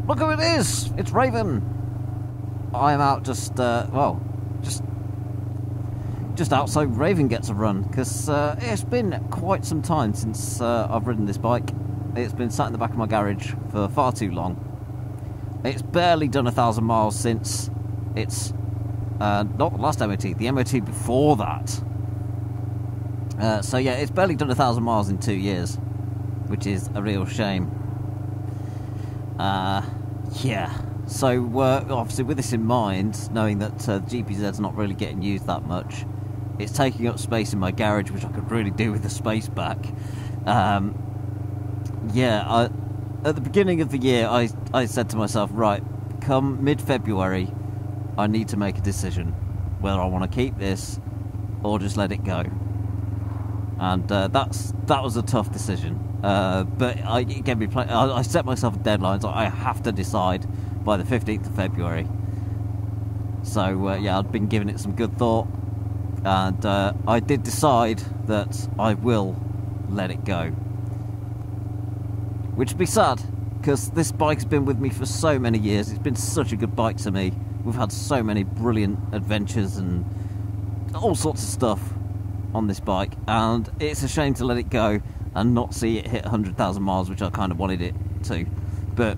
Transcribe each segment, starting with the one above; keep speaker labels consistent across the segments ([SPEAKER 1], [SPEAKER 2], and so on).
[SPEAKER 1] Look who it is! It's Raven! I am out just out so Raven gets a run, because it's been quite some time since I've ridden this bike. It's been sat in the back of my garage for far too long. It's barely done 1,000 miles since it's not the last MOT, the MOT before that. So yeah, it's barely done 1,000 miles in 2 years, which is a real shame. Yeah, so obviously with this in mind, knowing that the GPZ's not really getting used that much, it's taking up space in my garage, which I could really do with the space back. Yeah, at the beginning of the year, I said to myself, right, come mid-February, I need to make a decision whether I want to keep this or just let it go. And that was a tough decision. But it gave me I set myself a deadline, so I have to decide by the 15th of February. So yeah, I've been giving it some good thought, and I did decide that I will let it go. Which would be sad, because this bike's been with me for so many years. It's been such a good bike to me. We've had so many brilliant adventures and all sorts of stuff on this bike, and it's a shame to let it go and not see it hit 100,000 miles, which I kind of wanted it to. But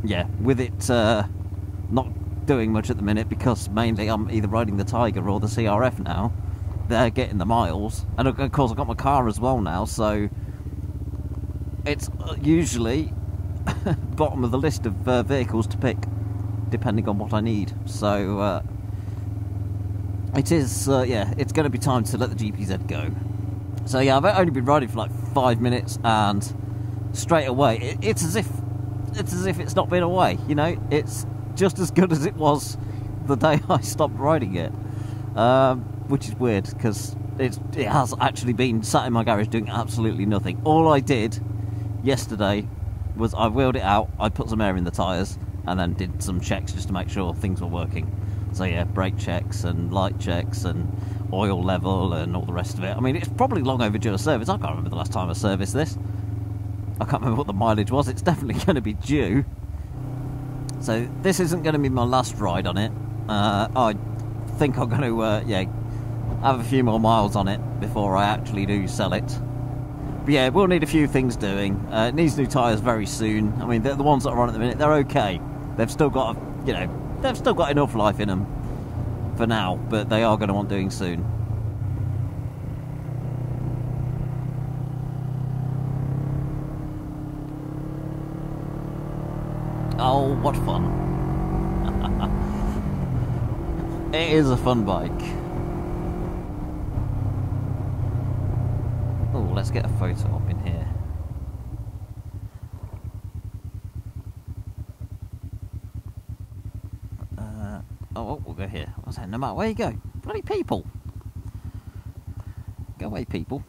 [SPEAKER 1] yeah, with it not doing much at the minute, because mainly I'm either riding the Tiger or the CRF now. They're getting the miles, and of course I've got my car as well now, so it's usually bottom of the list of vehicles to pick, depending on what I need. So it is, yeah, it's going to be time to let the GPZ go. So yeah, I've only been riding for like 5 minutes, and straight away it's as if it's not been away. You know, it's just as good as it was the day I stopped riding it, which is weird, because it has actually been sat in my garage doing absolutely nothing. All I did yesterday was I wheeled it out, I put some air in the tyres, and then did some checks just to make sure things were working. So yeah, brake checks and light checks and oil level and all the rest of it. I mean, it's probably long overdue a service. I can't remember the last time I serviced this. I can't remember what the mileage was. It's definitely going to be due. So this isn't going to be my last ride on it. I think I'm going to yeah, have a few more miles on it before I actually do sell it. But yeah, we'll need a few things doing. It needs new tyres very soon. I mean, the ones that are on at the minute, they're okay. They've still got, you know, they've still got enough life in them for now, but they are going to want doing soon. Oh, what fun. It is a fun bike. Oh, let's get a photo up in here. Oh, we'll go here. I was saying, no matter where you go, bloody people. Go away, people.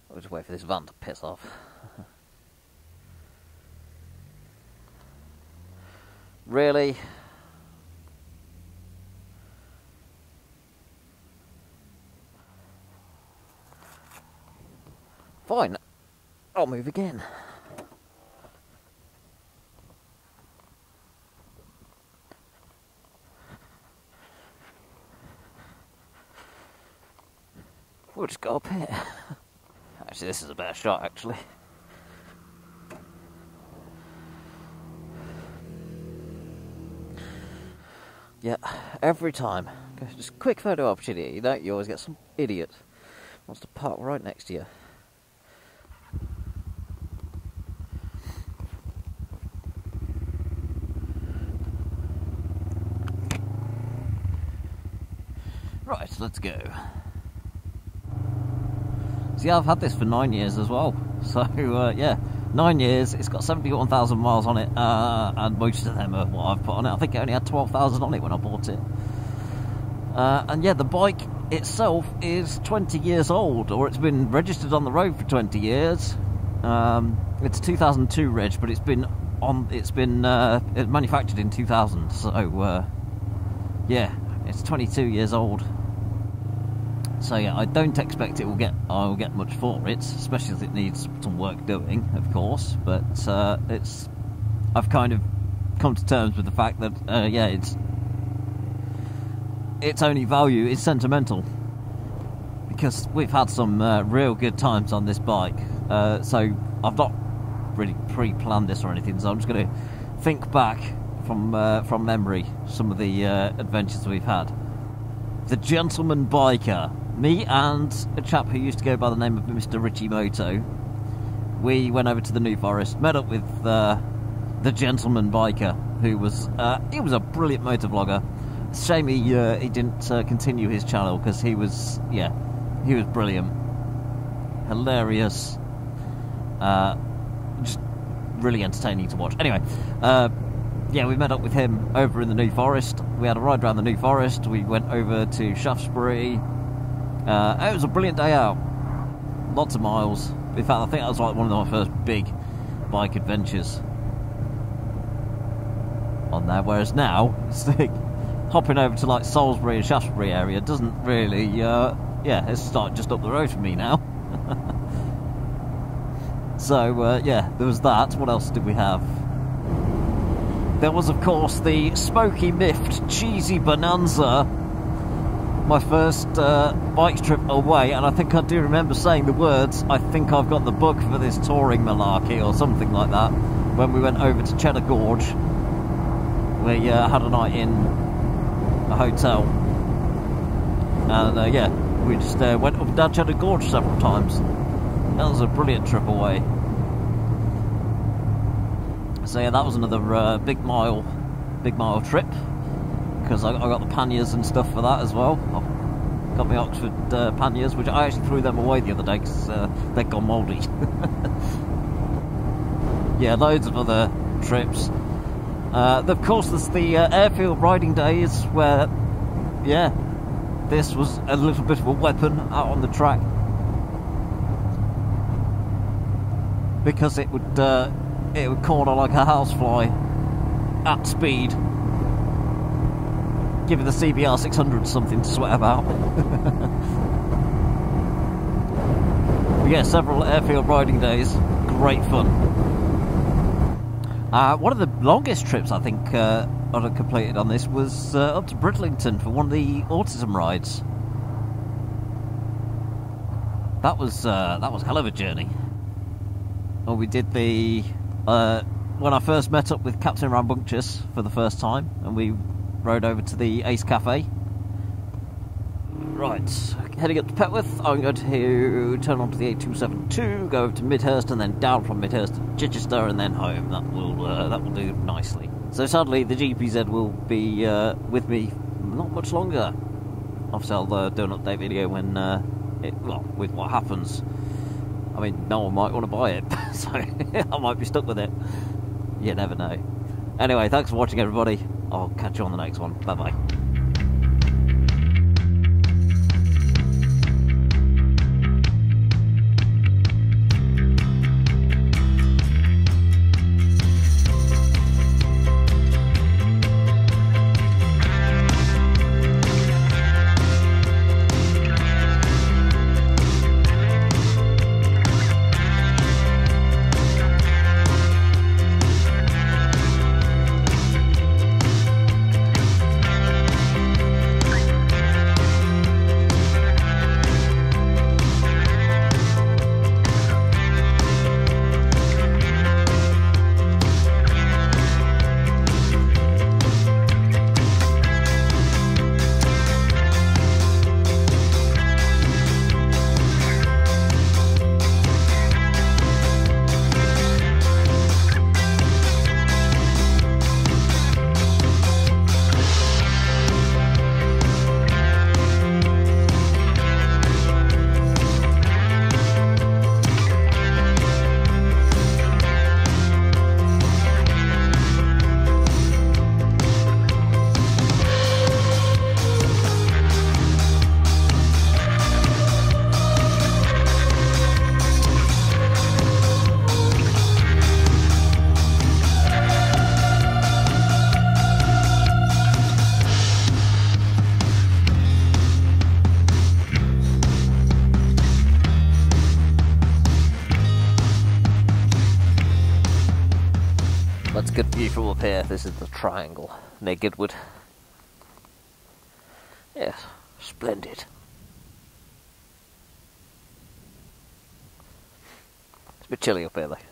[SPEAKER 1] I'll just wait for this van to piss off. Really? Fine. I'll move again. We'll just go up here. Actually, this is a better shot, actually. Yeah, every time. Just a quick photo opportunity, you know, you always get some idiot wants to park right next to you. Right, let's go. See, I've had this for 9 years as well. So, yeah, 9 years. It's got 71,000 miles on it, and most of them are what I've put on it. I think it only had 12,000 on it when I bought it. And yeah, the bike itself is 20 years old, or it's been registered on the road for 20 years. It's a 2002 reg, but it's been manufactured in 2000. So, yeah, it's 22 years old. So yeah, I don't expect I'll get much for it, especially as it needs some work doing, of course. But I've kind of come to terms with the fact that yeah, its only value is sentimental, because we've had some real good times on this bike. So I've not really pre-planned this or anything, so I'm just going to think back from memory some of the adventures we've had. The Gentleman Biker, me and a chap who used to go by the name of Mr. Richie Moto, we went over to the New Forest, met up with the Gentleman Biker, who was he was a brilliant motor vlogger. Shame he didn't continue his channel, because he was brilliant, hilarious, just really entertaining to watch. Anyway, yeah, we met up with him over in the New Forest. We had a ride around the New Forest. We went over to Shaftesbury. It was a brilliant day out. Lots of miles. In fact, I think that was like one of my first big bike adventures on there. Whereas now, it's like hopping over to like Salisbury and Shaftesbury area doesn't really, yeah, it's like just up the road from me now. So, yeah, there was that. What else did we have? There was, of course, the Smoky Miffed Cheesy Bonanza, my first bike trip away, and I think I do remember saying the words, I think I've got the book for this touring malarkey, or something like that, when we went over to Cheddar Gorge. We had a night in a hotel, and yeah, we just went up and down Cheddar Gorge several times. That was a brilliant trip away. So yeah, that was another big mile trip, because I got the panniers and stuff for that as well. I got my Oxford panniers, which I actually threw them away the other day because they'd gone mouldy. Yeah, loads of other trips. Of course, there's the airfield riding days where, yeah, this was a little bit of a weapon out on the track, because it would corner like a housefly at speed, giving the CBR 600 something to sweat about. But yeah, several airfield riding days, great fun. One of the longest trips I think I've completed on this was up to Bridlington for one of the autism rides. That was a hell of a journey. Well, we did the when I first met up with Captain Rambunctious for the first time, and we rode over to the Ace Cafe. Right, heading up to Petworth, I'm going to turn onto the 8272, go over to Midhurst, and then down from Midhurst to Chichester, and then home. That will do nicely. So sadly, the GPZ will be with me not much longer. Obviously, I'll do an update video when with what happens. I mean, no one might want to buy it, so I might be stuck with it. You never know. Anyway, thanks for watching, everybody. I'll catch you on the next one. Bye-bye. That's a good view from up here. This is the triangle near Goodwood. Yes, splendid. It's a bit chilly up here though.